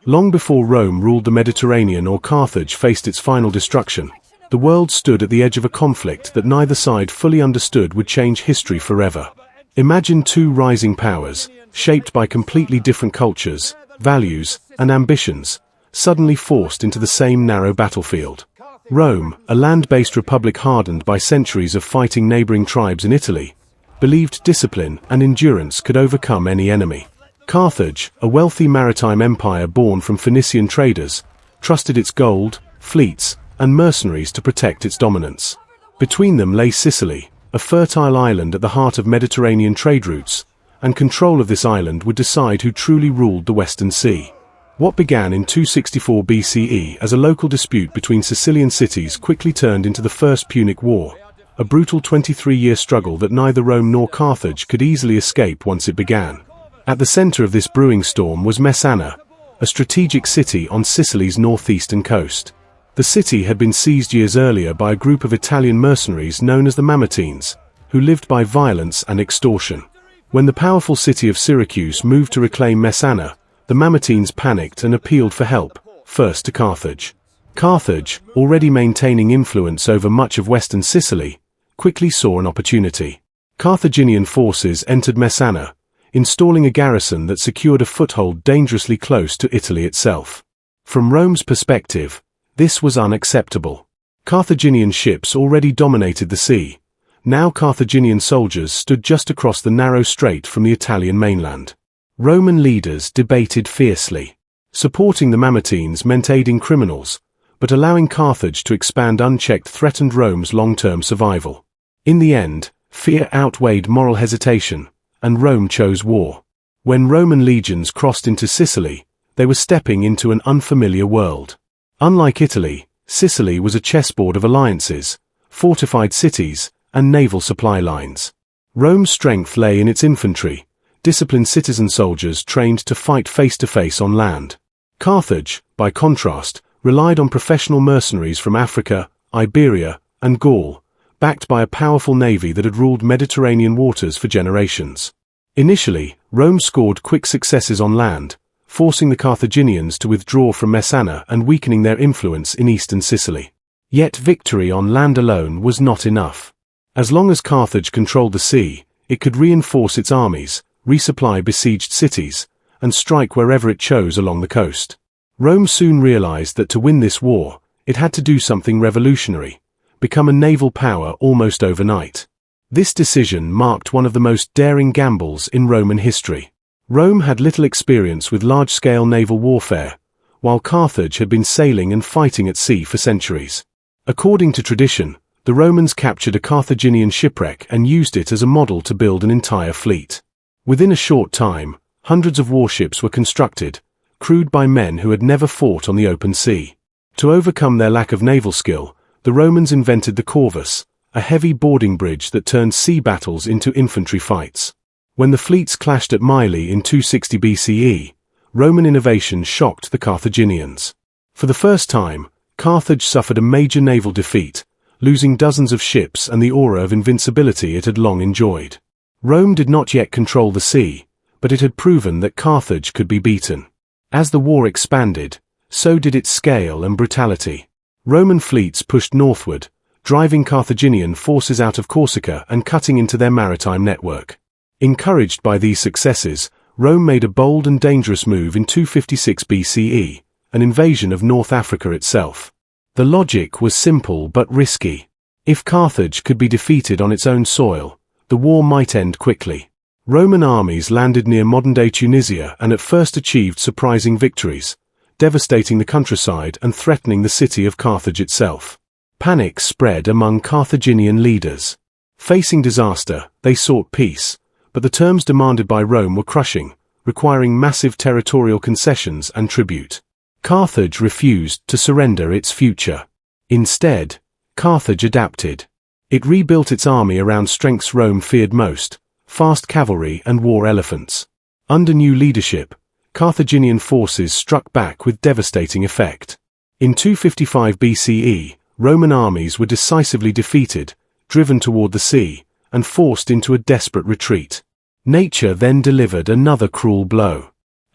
Long before Rome ruled the Mediterranean or Carthage faced its final destruction, the world stood at the edge of a conflict that neither side fully understood would change history forever. Imagine two rising powers, shaped by completely different cultures, values, and ambitions, suddenly forced into the same narrow battlefield. Rome, a land-based republic hardened by centuries of fighting neighboring tribes in Italy, believed discipline and endurance could overcome any enemy. Carthage, a wealthy maritime empire born from Phoenician traders, trusted its gold, fleets, and mercenaries to protect its dominance. Between them lay Sicily, a fertile island at the heart of Mediterranean trade routes, and control of this island would decide who truly ruled the Western Sea. What began in 264 BCE as a local dispute between Sicilian cities quickly turned into the First Punic War, a brutal 23-year struggle that neither Rome nor Carthage could easily escape once it began. At the center of this brewing storm was Messana, a strategic city on Sicily's northeastern coast. The city had been seized years earlier by a group of Italian mercenaries known as the Mamertines, who lived by violence and extortion. When the powerful city of Syracuse moved to reclaim Messana, the Mamertines panicked and appealed for help, first to Carthage. Carthage, already maintaining influence over much of western Sicily, quickly saw an opportunity. Carthaginian forces entered Messana, installing a garrison that secured a foothold dangerously close to Italy itself. From Rome's perspective, this was unacceptable. Carthaginian ships already dominated the sea. Now Carthaginian soldiers stood just across the narrow strait from the Italian mainland. Roman leaders debated fiercely. Supporting the Mamertines meant aiding criminals, but allowing Carthage to expand unchecked threatened Rome's long-term survival. In the end, fear outweighed moral hesitation, and Rome chose war. When Roman legions crossed into Sicily, they were stepping into an unfamiliar world. Unlike Italy, Sicily was a chessboard of alliances, fortified cities, and naval supply lines. Rome's strength lay in its infantry, disciplined citizen soldiers trained to fight face-to-face on land. Carthage, by contrast, relied on professional mercenaries from Africa, Iberia, and Gaul, backed by a powerful navy that had ruled Mediterranean waters for generations. Initially, Rome scored quick successes on land, forcing the Carthaginians to withdraw from Messana and weakening their influence in eastern Sicily. Yet victory on land alone was not enough. As long as Carthage controlled the sea, it could reinforce its armies, resupply besieged cities, and strike wherever it chose along the coast. Rome soon realized that to win this war, it had to do something revolutionary, become a naval power almost overnight. This decision marked one of the most daring gambles in Roman history. Rome had little experience with large-scale naval warfare, while Carthage had been sailing and fighting at sea for centuries. According to tradition, the Romans captured a Carthaginian shipwreck and used it as a model to build an entire fleet. Within a short time, hundreds of warships were constructed, crewed by men who had never fought on the open sea. To overcome their lack of naval skill, the Romans invented the corvus, a heavy boarding bridge that turned sea battles into infantry fights. When the fleets clashed at Mylae in 260 BCE, Roman innovation shocked the Carthaginians. For the first time, Carthage suffered a major naval defeat, losing dozens of ships and the aura of invincibility it had long enjoyed. Rome did not yet control the sea, but it had proven that Carthage could be beaten. As the war expanded, so did its scale and brutality. Roman fleets pushed northward, driving Carthaginian forces out of Corsica and cutting into their maritime network. Encouraged by these successes, Rome made a bold and dangerous move in 256 BCE, an invasion of North Africa itself. The logic was simple but risky. If Carthage could be defeated on its own soil, the war might end quickly. Roman armies landed near modern-day Tunisia and at first achieved surprising victories, devastating the countryside and threatening the city of Carthage itself. Panic spread among Carthaginian leaders. Facing disaster, they sought peace, but the terms demanded by Rome were crushing, requiring massive territorial concessions and tribute. Carthage refused to surrender its future. Instead, Carthage adapted. It rebuilt its army around strengths Rome feared most: fast cavalry and war elephants. Under new leadership, Carthaginian forces struck back with devastating effect. In 255 BCE, Roman armies were decisively defeated, driven toward the sea, and forced into a desperate retreat. Nature then delivered another cruel blow.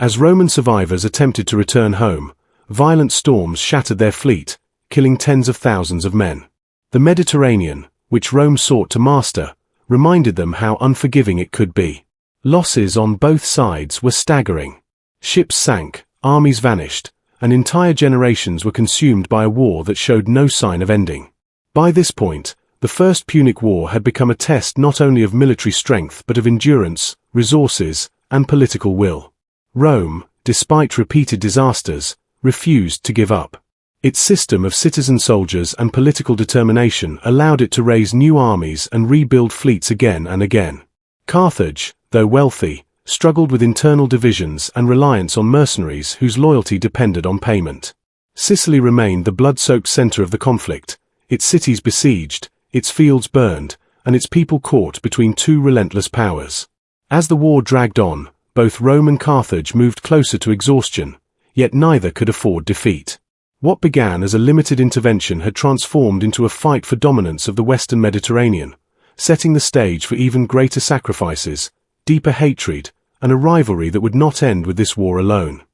As Roman survivors attempted to return home, violent storms shattered their fleet, killing tens of thousands of men. The Mediterranean, which Rome sought to master, reminded them how unforgiving it could be. Losses on both sides were staggering. Ships sank, armies vanished, and entire generations were consumed by a war that showed no sign of ending. By this point, the First Punic War had become a test not only of military strength but of endurance, resources, and political will. Rome, despite repeated disasters, refused to give up. Its system of citizen soldiers and political determination allowed it to raise new armies and rebuild fleets again and again. Carthage, though wealthy, struggled with internal divisions and reliance on mercenaries whose loyalty depended on payment. Sicily remained the blood-soaked center of the conflict, its cities besieged, its fields burned, and its people caught between two relentless powers. As the war dragged on, both Rome and Carthage moved closer to exhaustion, yet neither could afford defeat. What began as a limited intervention had transformed into a fight for dominance of the Western Mediterranean, setting the stage for even greater sacrifices, deeper hatred, and a rivalry that would not end with this war alone.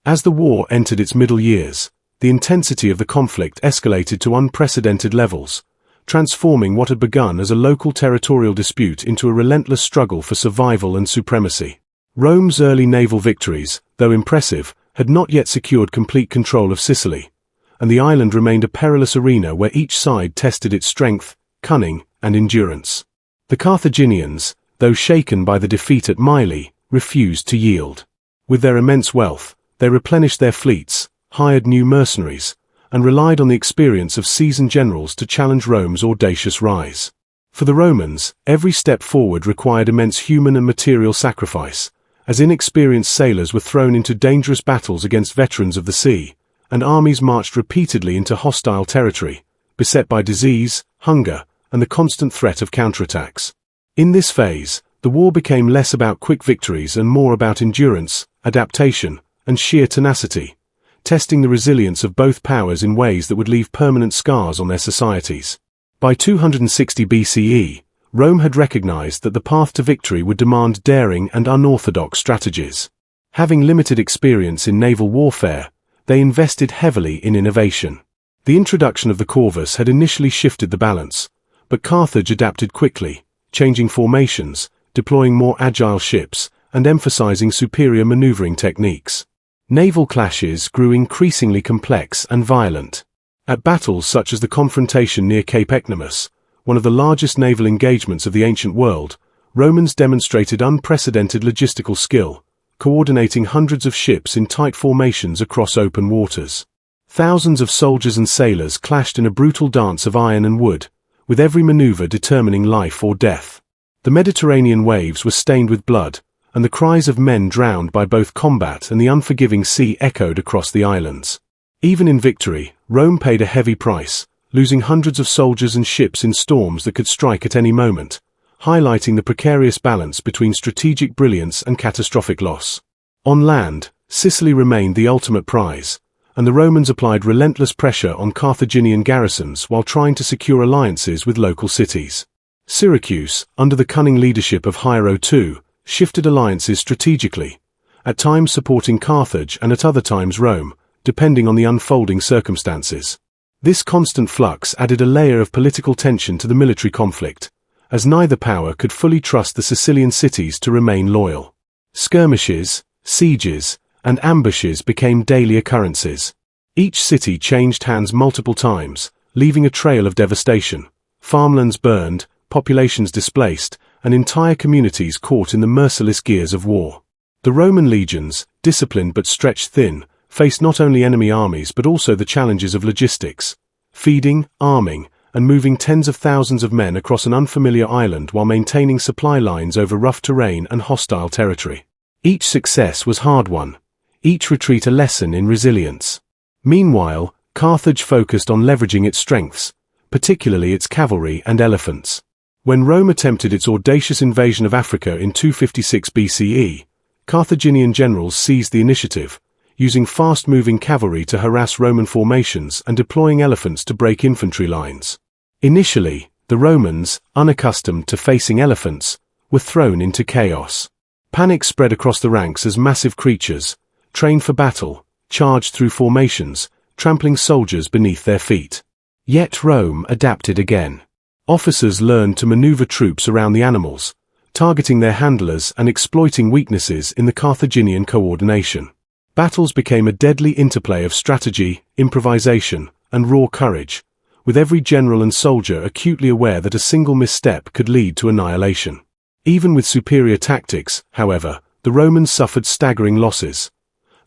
As the war entered its middle years, the intensity of the conflict escalated to unprecedented levels, transforming what had begun as a local territorial dispute into a relentless struggle for survival and supremacy. Rome's early naval victories, though impressive, had not yet secured complete control of Sicily, and the island remained a perilous arena where each side tested its strength, cunning, and endurance. The Carthaginians, though shaken by the defeat at Mylae, refused to yield. With their immense wealth, they replenished their fleets, hired new mercenaries, and relied on the experience of seasoned generals to challenge Rome's audacious rise. For the Romans, every step forward required immense human and material sacrifice, as inexperienced sailors were thrown into dangerous battles against veterans of the sea, and armies marched repeatedly into hostile territory, beset by disease, hunger, and the constant threat of counterattacks. In this phase, the war became less about quick victories and more about endurance, adaptation, and sheer tenacity, testing the resilience of both powers in ways that would leave permanent scars on their societies. By 260 BCE, Rome had recognized that the path to victory would demand daring and unorthodox strategies. Having limited experience in naval warfare, they invested heavily in innovation. The introduction of the corvus had initially shifted the balance, but Carthage adapted quickly, changing formations, deploying more agile ships, and emphasizing superior maneuvering techniques. Naval clashes grew increasingly complex and violent. At battles such as the confrontation near Cape Ecnomus, one of the largest naval engagements of the ancient world, Romans demonstrated unprecedented logistical skill, coordinating hundreds of ships in tight formations across open waters. Thousands of soldiers and sailors clashed in a brutal dance of iron and wood, with every maneuver determining life or death. The Mediterranean waves were stained with blood, and the cries of men drowned by both combat and the unforgiving sea echoed across the islands. Even in victory, Rome paid a heavy price, losing hundreds of soldiers and ships in storms that could strike at any moment, highlighting the precarious balance between strategic brilliance and catastrophic loss. On land, Sicily remained the ultimate prize, and the Romans applied relentless pressure on Carthaginian garrisons while trying to secure alliances with local cities. Syracuse, under the cunning leadership of Hiero II, shifted alliances strategically, at times supporting Carthage and at other times Rome, depending on the unfolding circumstances. This constant flux added a layer of political tension to the military conflict, as neither power could fully trust the Sicilian cities to remain loyal. Skirmishes, sieges, and ambushes became daily occurrences. Each city changed hands multiple times, leaving a trail of devastation. Farmlands burned, populations displaced, and entire communities caught in the merciless gears of war. The Roman legions, disciplined but stretched thin, faced not only enemy armies but also the challenges of logistics, feeding, arming, and moving tens of thousands of men across an unfamiliar island while maintaining supply lines over rough terrain and hostile territory. Each success was hard-won, each retreat a lesson in resilience. Meanwhile, Carthage focused on leveraging its strengths, particularly its cavalry and elephants. When Rome attempted its audacious invasion of Africa in 256 BCE, Carthaginian generals seized the initiative, using fast-moving cavalry to harass Roman formations and deploying elephants to break infantry lines. Initially, the Romans, unaccustomed to facing elephants, were thrown into chaos. Panic spread across the ranks as massive creatures, trained for battle, charged through formations, trampling soldiers beneath their feet. Yet Rome adapted again. Officers learned to maneuver troops around the animals, targeting their handlers and exploiting weaknesses in the Carthaginian coordination. Battles became a deadly interplay of strategy, improvisation, and raw courage, with every general and soldier acutely aware that a single misstep could lead to annihilation. Even with superior tactics, however, the Romans suffered staggering losses.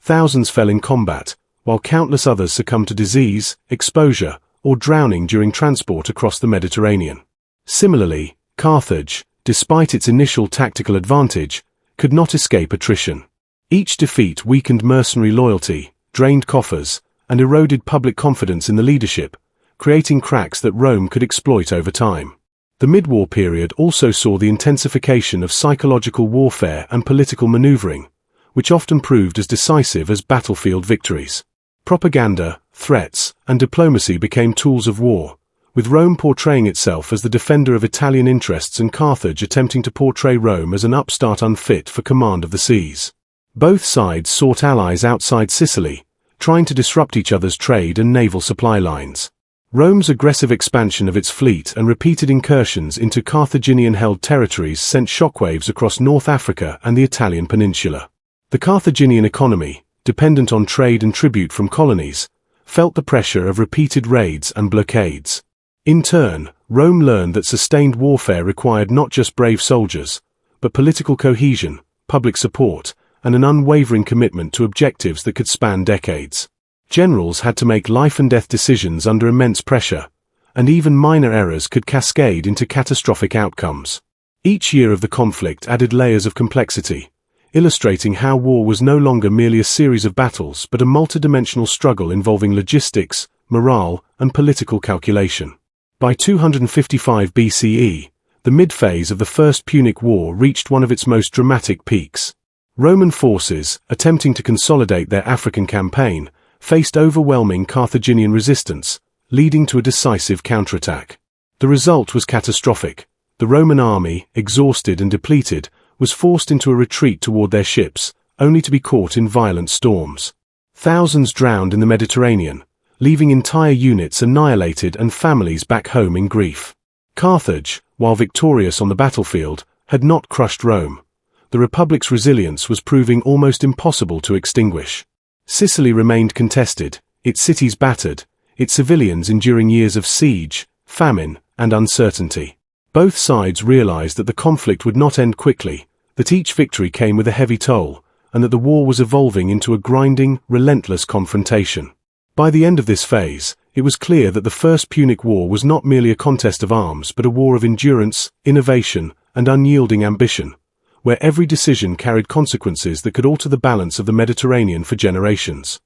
Thousands fell in combat, while countless others succumbed to disease, exposure, or drowning during transport across the Mediterranean. Similarly, Carthage, despite its initial tactical advantage, could not escape attrition. Each defeat weakened mercenary loyalty, drained coffers, and eroded public confidence in the leadership, creating cracks that Rome could exploit over time. The mid-war period also saw the intensification of psychological warfare and political maneuvering, which often proved as decisive as battlefield victories. Propaganda, threats, and diplomacy became tools of war, with Rome portraying itself as the defender of Italian interests and Carthage attempting to portray Rome as an upstart unfit for command of the seas. Both sides sought allies outside Sicily, trying to disrupt each other's trade and naval supply lines. Rome's aggressive expansion of its fleet and repeated incursions into Carthaginian-held territories sent shockwaves across North Africa and the Italian peninsula. The Carthaginian economy, dependent on trade and tribute from colonies, felt the pressure of repeated raids and blockades. In turn, Rome learned that sustained warfare required not just brave soldiers, but political cohesion, public support, and an unwavering commitment to objectives that could span decades. Generals had to make life-and-death decisions under immense pressure, and even minor errors could cascade into catastrophic outcomes. Each year of the conflict added layers of complexity, illustrating how war was no longer merely a series of battles but a multidimensional struggle involving logistics, morale, and political calculation. By 255 BCE, the mid-phase of the First Punic War reached one of its most dramatic peaks. Roman forces, attempting to consolidate their African campaign, faced overwhelming Carthaginian resistance, leading to a decisive counterattack. The result was catastrophic. The Roman army, exhausted and depleted, was forced into a retreat toward their ships, only to be caught in violent storms. Thousands drowned in the Mediterranean, leaving entire units annihilated and families back home in grief. Carthage, while victorious on the battlefield, had not crushed Rome. The Republic's resilience was proving almost impossible to extinguish. Sicily remained contested, its cities battered, its civilians enduring years of siege, famine, and uncertainty. Both sides realized that the conflict would not end quickly, that each victory came with a heavy toll, and that the war was evolving into a grinding, relentless confrontation. By the end of this phase, it was clear that the First Punic War was not merely a contest of arms but a war of endurance, innovation, and unyielding ambition, where every decision carried consequences that could alter the balance of the Mediterranean for generations.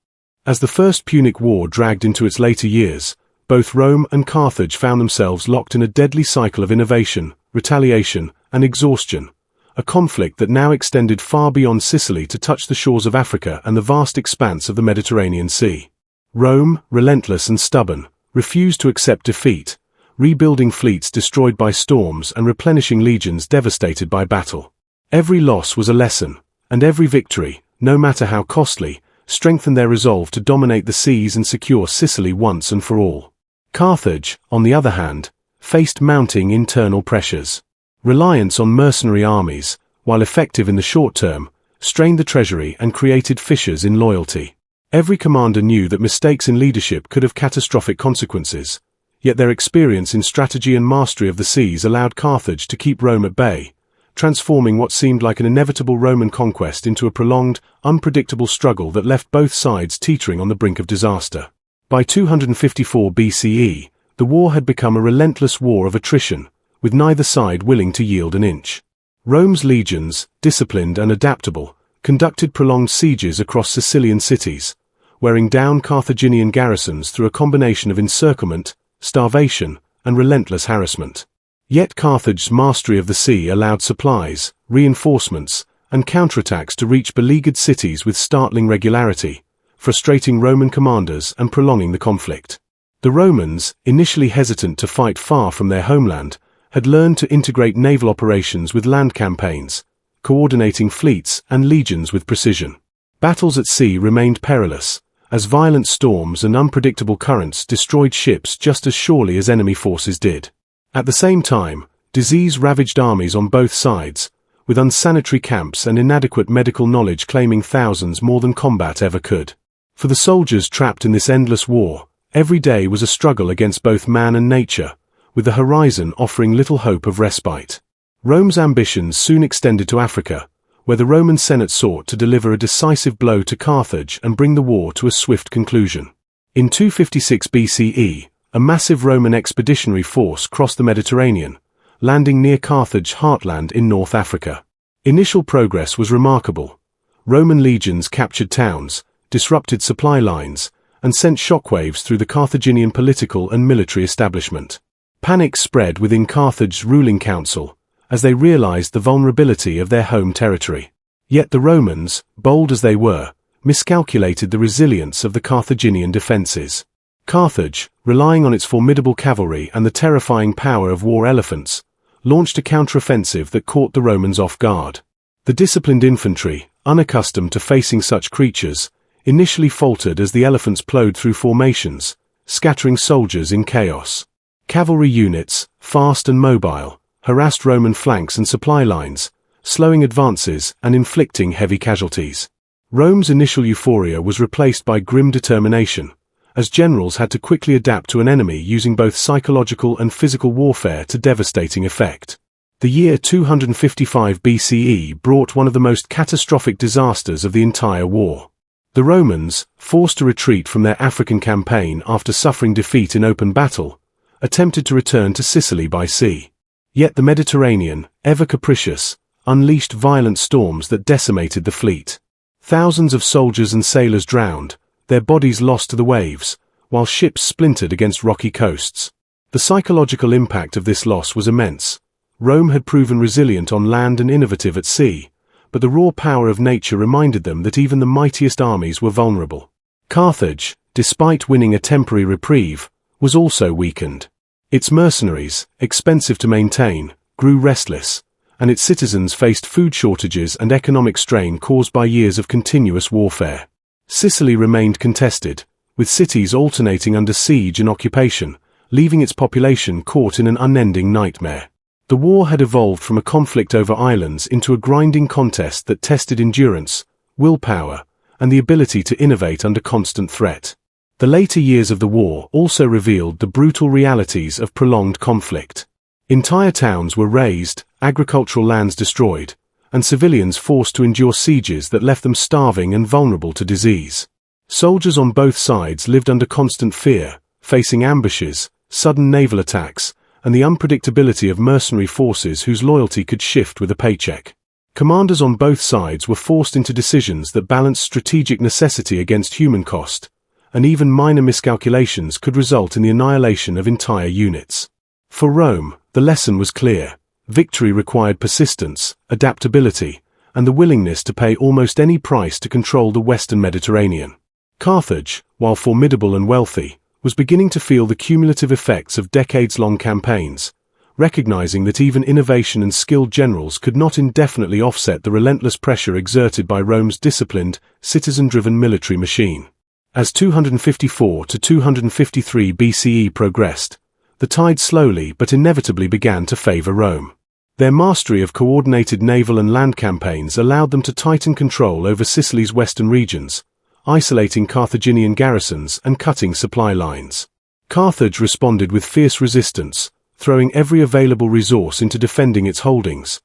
As the First Punic War dragged into its later years, both Rome and Carthage found themselves locked in a deadly cycle of innovation, retaliation, and exhaustion, a conflict that now extended far beyond Sicily to touch the shores of Africa and the vast expanse of the Mediterranean Sea. Rome, relentless and stubborn, refused to accept defeat, rebuilding fleets destroyed by storms and replenishing legions devastated by battle. Every loss was a lesson, and every victory, no matter how costly, strengthened their resolve to dominate the seas and secure Sicily once and for all. Carthage, on the other hand, faced mounting internal pressures. Reliance on mercenary armies, while effective in the short term, strained the treasury and created fissures in loyalty. Every commander knew that mistakes in leadership could have catastrophic consequences, yet their experience in strategy and mastery of the seas allowed Carthage to keep Rome at bay, transforming what seemed like an inevitable Roman conquest into a prolonged, unpredictable struggle that left both sides teetering on the brink of disaster. By 254 BCE, the war had become a relentless war of attrition, with neither side willing to yield an inch. Rome's legions, disciplined and adaptable, conducted prolonged sieges across Sicilian cities, wearing down Carthaginian garrisons through a combination of encirclement, starvation, and relentless harassment. Yet Carthage's mastery of the sea allowed supplies, reinforcements, and counterattacks to reach beleaguered cities with startling regularity, frustrating Roman commanders and prolonging the conflict. The Romans, initially hesitant to fight far from their homeland, had learned to integrate naval operations with land campaigns, coordinating fleets and legions with precision. Battles at sea remained perilous, as violent storms and unpredictable currents destroyed ships just as surely as enemy forces did. At the same time, disease ravaged armies on both sides, with unsanitary camps and inadequate medical knowledge claiming thousands more than combat ever could. For the soldiers trapped in this endless war, every day was a struggle against both man and nature, with the horizon offering little hope of respite. Rome's ambitions soon extended to Africa, where the Roman Senate sought to deliver a decisive blow to Carthage and bring the war to a swift conclusion. In 256 BCE, a massive Roman expeditionary force crossed the Mediterranean, landing near Carthage heartland in North Africa. Initial progress was remarkable. Roman legions captured towns, disrupted supply lines, and sent shockwaves through the Carthaginian political and military establishment. Panic spread within Carthage's ruling council, as they realized the vulnerability of their home territory. Yet the Romans, bold as they were, miscalculated the resilience of the Carthaginian defenses. Carthage, relying on its formidable cavalry and the terrifying power of war elephants, launched a counteroffensive that caught the Romans off guard. The disciplined infantry, unaccustomed to facing such creatures, initially faltered as the elephants plowed through formations, scattering soldiers in chaos. Cavalry units, fast and mobile, harassed Roman flanks and supply lines, slowing advances and inflicting heavy casualties. Rome's initial euphoria was replaced by grim determination, as generals had to quickly adapt to an enemy using both psychological and physical warfare to devastating effect. The year 255 BCE brought one of the most catastrophic disasters of the entire war. The Romans, forced to retreat from their African campaign after suffering defeat in open battle, attempted to return to Sicily by sea. Yet the Mediterranean, ever capricious, unleashed violent storms that decimated the fleet. Thousands of soldiers and sailors drowned, their bodies lost to the waves, while ships splintered against rocky coasts. The psychological impact of this loss was immense. Rome had proven resilient on land and innovative at sea, but the raw power of nature reminded them that even the mightiest armies were vulnerable. Carthage, despite winning a temporary reprieve, was also weakened. Its mercenaries, expensive to maintain, grew restless, and its citizens faced food shortages and economic strain caused by years of continuous warfare. Sicily remained contested, with cities alternating under siege and occupation, leaving its population caught in an unending nightmare. The war had evolved from a conflict over islands into a grinding contest that tested endurance, willpower, and the ability to innovate under constant threat. The later years of the war also revealed the brutal realities of prolonged conflict. Entire towns were razed, agricultural lands destroyed, and civilians forced to endure sieges that left them starving and vulnerable to disease. Soldiers on both sides lived under constant fear, facing ambushes, sudden naval attacks, and the unpredictability of mercenary forces whose loyalty could shift with a paycheck. Commanders on both sides were forced into decisions that balanced strategic necessity against human cost, and even minor miscalculations could result in the annihilation of entire units. For Rome, the lesson was clear. Victory required persistence, adaptability, and the willingness to pay almost any price to control the Western Mediterranean. Carthage, while formidable and wealthy, was beginning to feel the cumulative effects of decades-long campaigns, recognizing that even innovation and skilled generals could not indefinitely offset the relentless pressure exerted by Rome's disciplined, citizen-driven military machine. As 254 to 253 BCE progressed, the tide slowly but inevitably began to favor Rome. Their mastery of coordinated naval and land campaigns allowed them to tighten control over Sicily's western regions, isolating Carthaginian garrisons and cutting supply lines. Carthage responded with fierce resistance, throwing every available resource into defending its holdings,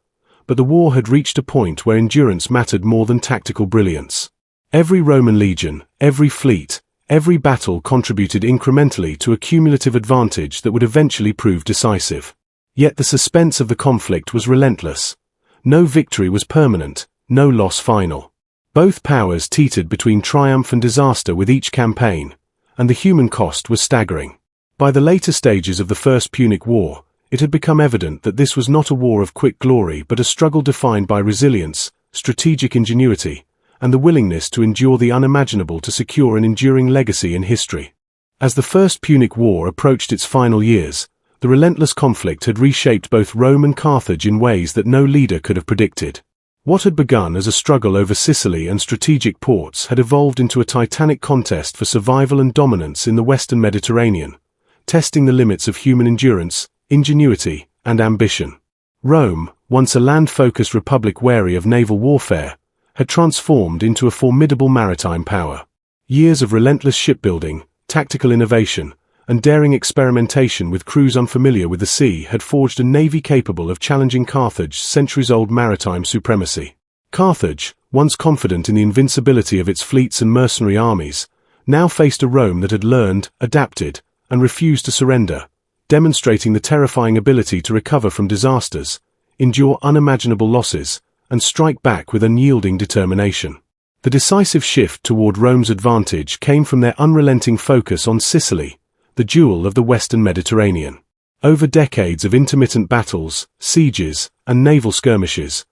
but the war had reached a point where endurance mattered more than tactical brilliance. Every Roman legion, every fleet, every battle contributed incrementally to a cumulative advantage that would eventually prove decisive. Yet the suspense of the conflict was relentless. No victory was permanent, no loss final. Both powers teetered between triumph and disaster with each campaign, and the human cost was staggering. By the later stages of the First Punic War, it had become evident that this was not a war of quick glory but a struggle defined by resilience, strategic ingenuity, and the willingness to endure the unimaginable to secure an enduring legacy in history. As the First Punic War approached its final years, the relentless conflict had reshaped both Rome and Carthage in ways that no leader could have predicted. What had begun as a struggle over Sicily and strategic ports had evolved into a titanic contest for survival and dominance in the western Mediterranean, testing the limits of human endurance, ingenuity, and ambition. Rome, once a land-focused republic wary of naval warfare, had transformed into a formidable maritime power. Years of relentless shipbuilding, tactical innovation, and daring experimentation with crews unfamiliar with the sea had forged a navy capable of challenging Carthage's centuries-old maritime supremacy. Carthage, once confident in the invincibility of its fleets and mercenary armies, now faced a Rome that had learned, adapted, and refused to surrender, demonstrating the terrifying ability to recover from disasters, endure unimaginable losses, and strike back with unyielding determination. The decisive shift toward Rome's advantage came from their unrelenting focus on Sicily, the jewel of the western Mediterranean. Over decades of intermittent battles, sieges, and naval skirmishes,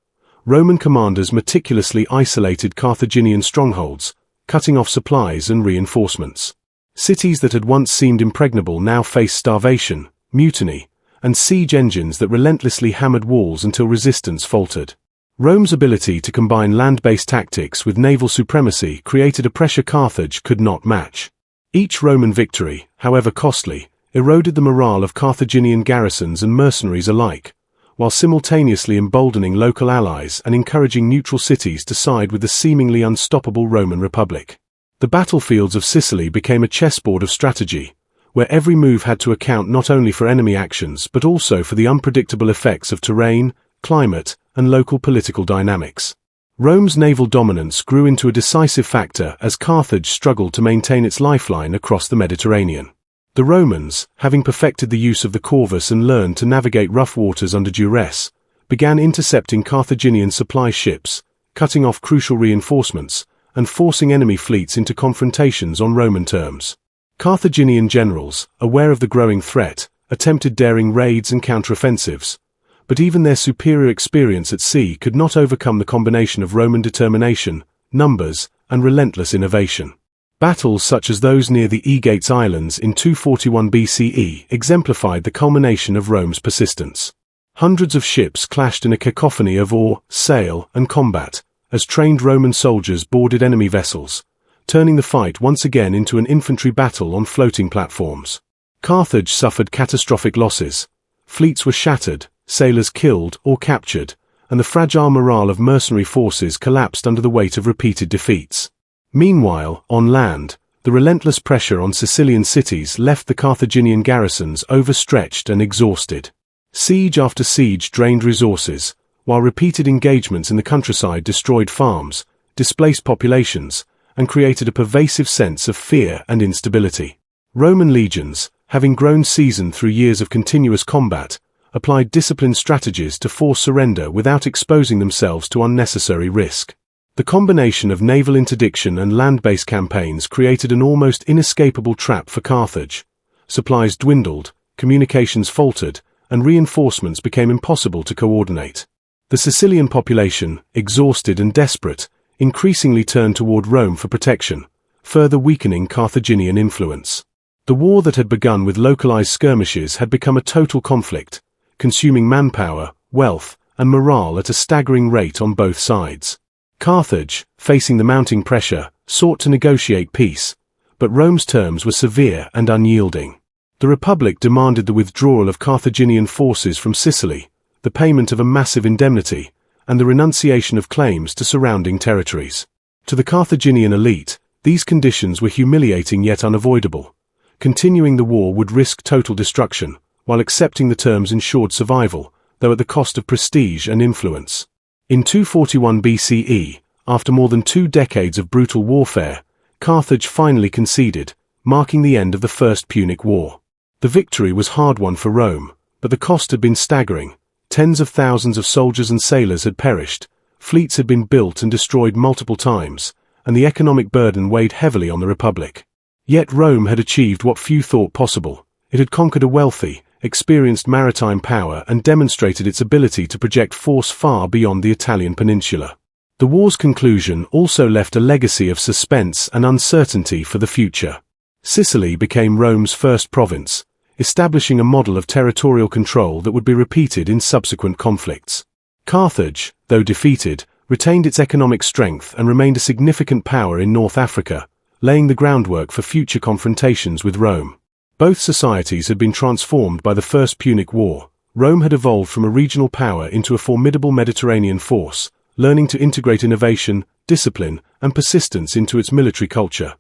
Roman commanders meticulously isolated Carthaginian strongholds, cutting off supplies and reinforcements. Cities that had once seemed impregnable now faced starvation, mutiny, and siege engines that relentlessly hammered walls until resistance faltered. Rome's ability to combine land-based tactics with naval supremacy created a pressure Carthage could not match. Each Roman victory, however costly, eroded the morale of Carthaginian garrisons and mercenaries alike, while simultaneously emboldening local allies and encouraging neutral cities to side with the seemingly unstoppable Roman Republic. The battlefields of Sicily became a chessboard of strategy, where every move had to account not only for enemy actions but also for the unpredictable effects of terrain, climate, and local political dynamics. Rome's naval dominance grew into a decisive factor as Carthage struggled to maintain its lifeline across the Mediterranean. The Romans, having perfected the use of the corvus and learned to navigate rough waters under duress, began intercepting Carthaginian supply ships, cutting off crucial reinforcements, and forcing enemy fleets into confrontations on Roman terms. Carthaginian generals, aware of the growing threat, attempted daring raids and counteroffensives, but even their superior experience at sea could not overcome the combination of Roman determination, numbers, and relentless innovation. Battles such as those near the Aegates Islands in 241 BCE exemplified the culmination of Rome's persistence. Hundreds of ships clashed in a cacophony of oar, sail, and combat, as trained Roman soldiers boarded enemy vessels, turning the fight once again into an infantry battle on floating platforms. Carthage suffered catastrophic losses. Fleets were shattered, sailors killed or captured, and the fragile morale of mercenary forces collapsed under the weight of repeated defeats. Meanwhile, on land, the relentless pressure on Sicilian cities left the Carthaginian garrisons overstretched and exhausted. Siege after siege drained resources, while repeated engagements in the countryside destroyed farms, displaced populations, and created a pervasive sense of fear and instability. Roman legions, having grown seasoned through years of continuous combat, applied disciplined strategies to force surrender without exposing themselves to unnecessary risk. The combination of naval interdiction and land-based campaigns created an almost inescapable trap for Carthage. Supplies dwindled, communications faltered, and reinforcements became impossible to coordinate. The Sicilian population, exhausted and desperate, increasingly turned toward Rome for protection, further weakening Carthaginian influence. The war that had begun with localized skirmishes had become a total conflict, consuming manpower, wealth, and morale at a staggering rate on both sides. Carthage, facing the mounting pressure, sought to negotiate peace, but Rome's terms were severe and unyielding. The Republic demanded the withdrawal of Carthaginian forces from Sicily, the payment of a massive indemnity, and the renunciation of claims to surrounding territories. To the Carthaginian elite, these conditions were humiliating yet unavoidable. Continuing the war would risk total destruction, while accepting the terms ensured survival, though at the cost of prestige and influence. In 241 BCE, after more than 2 decades of brutal warfare, Carthage finally conceded, marking the end of the First Punic War. The victory was hard-won for Rome, but the cost had been staggering. Tens of thousands of soldiers and sailors had perished, fleets had been built and destroyed multiple times, and the economic burden weighed heavily on the Republic. Yet Rome had achieved what few thought possible. It had conquered a wealthy, experienced maritime power and demonstrated its ability to project force far beyond the Italian peninsula. The war's conclusion also left a legacy of suspense and uncertainty for the future. Sicily became Rome's first province, establishing a model of territorial control that would be repeated in subsequent conflicts. Carthage, though defeated, retained its economic strength and remained a significant power in North Africa, laying the groundwork for future confrontations with Rome. Both societies had been transformed by the First Punic War. Rome had evolved from a regional power into a formidable Mediterranean force, learning to integrate innovation, discipline, and persistence into its military culture.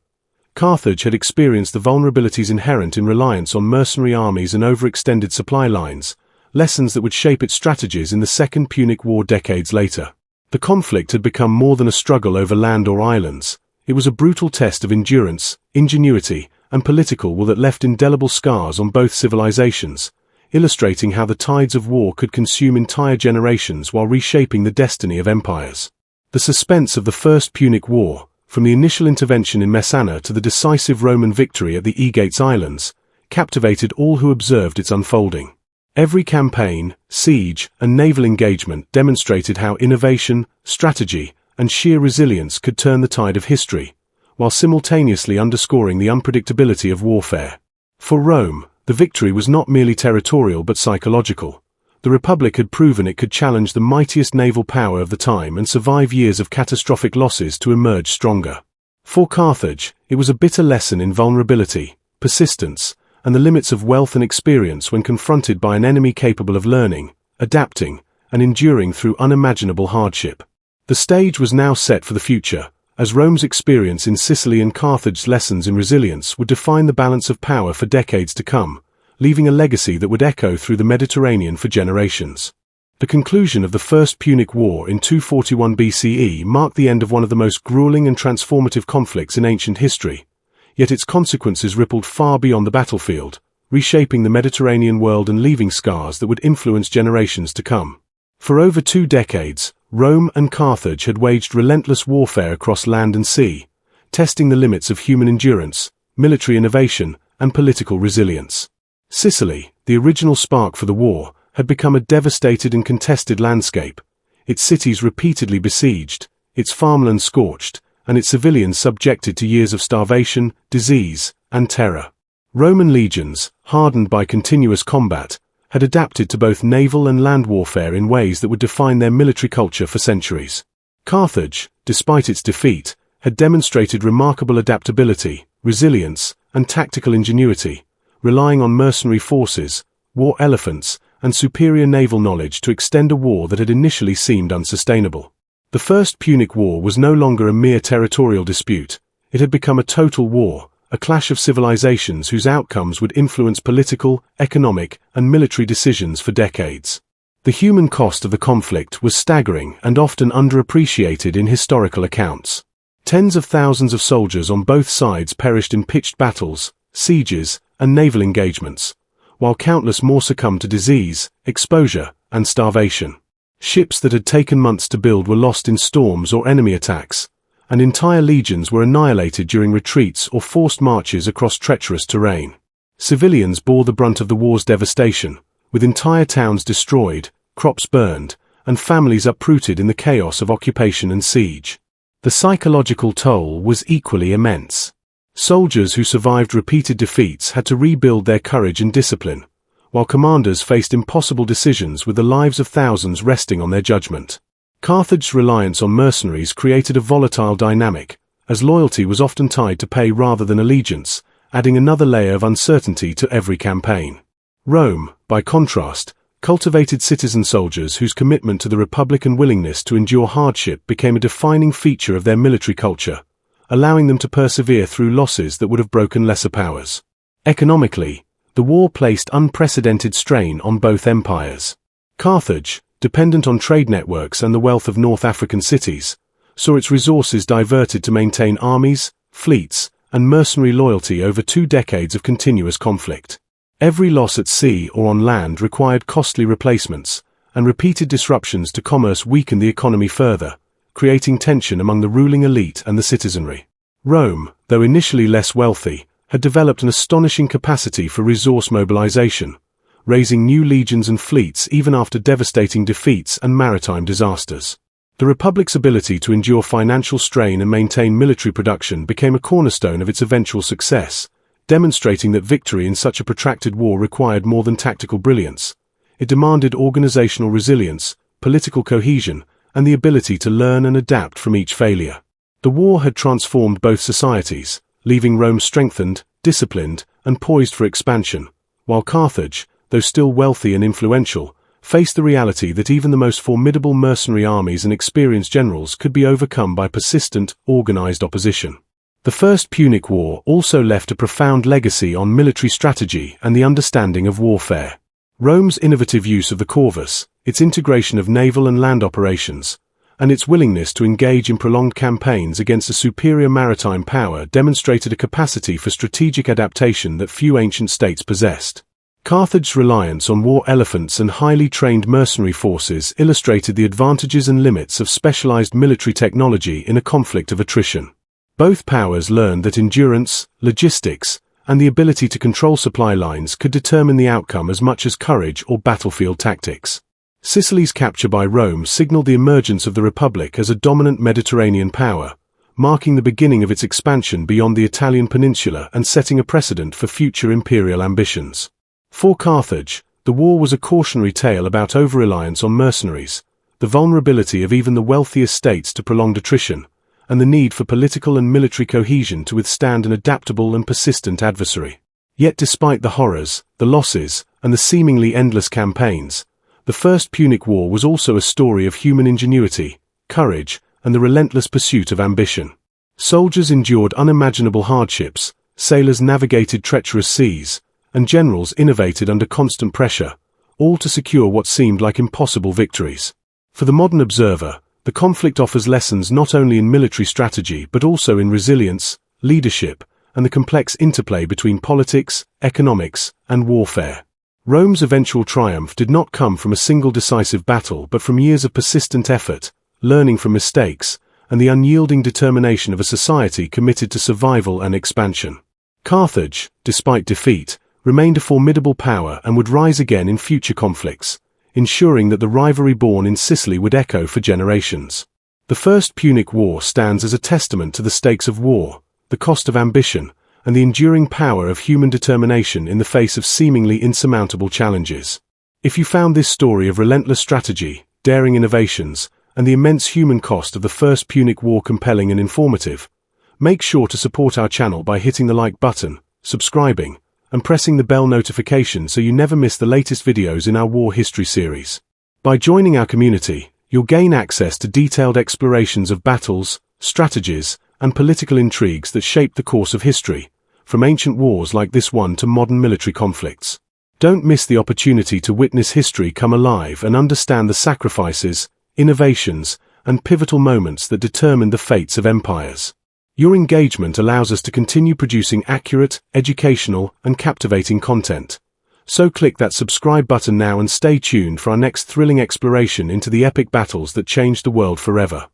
Carthage had experienced the vulnerabilities inherent in reliance on mercenary armies and overextended supply lines, lessons that would shape its strategies in the Second Punic War decades later. The conflict had become more than a struggle over land or islands. It was a brutal test of endurance, ingenuity, and political will that left indelible scars on both civilizations, illustrating how the tides of war could consume entire generations while reshaping the destiny of empires. The suspense of the First Punic War, from the initial intervention in Messana to the decisive Roman victory at the Aegates Islands, captivated all who observed its unfolding. Every campaign, siege, and naval engagement demonstrated how innovation, strategy, and sheer resilience could turn the tide of history, while simultaneously underscoring the unpredictability of warfare. For Rome, the victory was not merely territorial but psychological. The Republic had proven it could challenge the mightiest naval power of the time and survive years of catastrophic losses to emerge stronger. For Carthage, it was a bitter lesson in vulnerability, persistence, and the limits of wealth and experience when confronted by an enemy capable of learning, adapting, and enduring through unimaginable hardship. The stage was now set for the future, as Rome's experience in Sicily and Carthage's lessons in resilience would define the balance of power for decades to come, leaving a legacy that would echo through the Mediterranean for generations. The conclusion of the First Punic War in 241 BCE marked the end of one of the most grueling and transformative conflicts in ancient history, yet its consequences rippled far beyond the battlefield, reshaping the Mediterranean world and leaving scars that would influence generations to come. For over 2 decades, Rome and Carthage had waged relentless warfare across land and sea, testing the limits of human endurance, military innovation, and political resilience. Sicily, the original spark for the war, had become a devastated and contested landscape, its cities repeatedly besieged, its farmland scorched, and its civilians subjected to years of starvation, disease, and terror. Roman legions, hardened by continuous combat, had adapted to both naval and land warfare in ways that would define their military culture for centuries. Carthage, despite its defeat, had demonstrated remarkable adaptability, resilience, and tactical ingenuity, relying on mercenary forces, war elephants, and superior naval knowledge to extend a war that had initially seemed unsustainable. The First Punic War was no longer a mere territorial dispute. It had become a total war, a clash of civilizations whose outcomes would influence political, economic, and military decisions for decades. The human cost of the conflict was staggering and often underappreciated in historical accounts. Tens of thousands of soldiers on both sides perished in pitched battles, sieges, and naval engagements, while countless more succumbed to disease, exposure, and starvation. Ships that had taken months to build were lost in storms or enemy attacks, and entire legions were annihilated during retreats or forced marches across treacherous terrain. Civilians bore the brunt of the war's devastation, with entire towns destroyed, crops burned, and families uprooted in the chaos of occupation and siege. The psychological toll was equally immense. Soldiers who survived repeated defeats had to rebuild their courage and discipline, while commanders faced impossible decisions with the lives of thousands resting on their judgment. Carthage's reliance on mercenaries created a volatile dynamic, as loyalty was often tied to pay rather than allegiance, adding another layer of uncertainty to every campaign. Rome, by contrast, cultivated citizen soldiers whose commitment to the Republic and willingness to endure hardship became a defining feature of their military culture, allowing them to persevere through losses that would have broken lesser powers. Economically, the war placed unprecedented strain on both empires. Carthage, dependent on trade networks and the wealth of North African cities, saw its resources diverted to maintain armies, fleets, and mercenary loyalty over 2 decades of continuous conflict. Every loss at sea or on land required costly replacements, and repeated disruptions to commerce weakened the economy further, creating tension among the ruling elite and the citizenry. Rome, though initially less wealthy, had developed an astonishing capacity for resource mobilization, raising new legions and fleets even after devastating defeats and maritime disasters. The Republic's ability to endure financial strain and maintain military production became a cornerstone of its eventual success, demonstrating that victory in such a protracted war required more than tactical brilliance. It demanded organizational resilience, political cohesion, and the ability to learn and adapt from each failure. The war had transformed both societies, leaving Rome strengthened, disciplined, and poised for expansion, while Carthage, though still wealthy and influential, faced the reality that even the most formidable mercenary armies and experienced generals could be overcome by persistent, organized opposition. The First Punic War also left a profound legacy on military strategy and the understanding of warfare. Rome's innovative use of the corvus, its integration of naval and land operations, and its willingness to engage in prolonged campaigns against a superior maritime power demonstrated a capacity for strategic adaptation that few ancient states possessed. Carthage's reliance on war elephants and highly trained mercenary forces illustrated the advantages and limits of specialized military technology in a conflict of attrition. Both powers learned that endurance, logistics, and the ability to control supply lines could determine the outcome as much as courage or battlefield tactics. Sicily's capture by Rome signaled the emergence of the Republic as a dominant Mediterranean power, marking the beginning of its expansion beyond the Italian peninsula and setting a precedent for future imperial ambitions. For Carthage, the war was a cautionary tale about over-reliance on mercenaries, the vulnerability of even the wealthiest states to prolonged attrition, and the need for political and military cohesion to withstand an adaptable and persistent adversary. Yet despite the horrors, the losses, and the seemingly endless campaigns, the First Punic War was also a story of human ingenuity, courage, and the relentless pursuit of ambition. Soldiers endured unimaginable hardships, sailors navigated treacherous seas, and generals innovated under constant pressure, all to secure what seemed like impossible victories. For the modern observer, the conflict offers lessons not only in military strategy but also in resilience, leadership, and the complex interplay between politics, economics, and warfare. Rome's eventual triumph did not come from a single decisive battle but from years of persistent effort, learning from mistakes, and the unyielding determination of a society committed to survival and expansion. Carthage, despite defeat, remained a formidable power and would rise again in future conflicts, ensuring that the rivalry born in Sicily would echo for generations. The First Punic War stands as a testament to the stakes of war, the cost of ambition, and the enduring power of human determination in the face of seemingly insurmountable challenges. If you found this story of relentless strategy, daring innovations, and the immense human cost of the First Punic War compelling and informative, make sure to support our channel by hitting the like button, subscribing, and pressing the bell notification so you never miss the latest videos in our war history series. By joining our community, you'll gain access to detailed explorations of battles, strategies, and political intrigues that shaped the course of history, from ancient wars like this one to modern military conflicts. Don't miss the opportunity to witness history come alive and understand the sacrifices, innovations, and pivotal moments that determined the fates of empires. Your engagement allows us to continue producing accurate, educational, and captivating content. So click that subscribe button now and stay tuned for our next thrilling exploration into the epic battles that changed the world forever.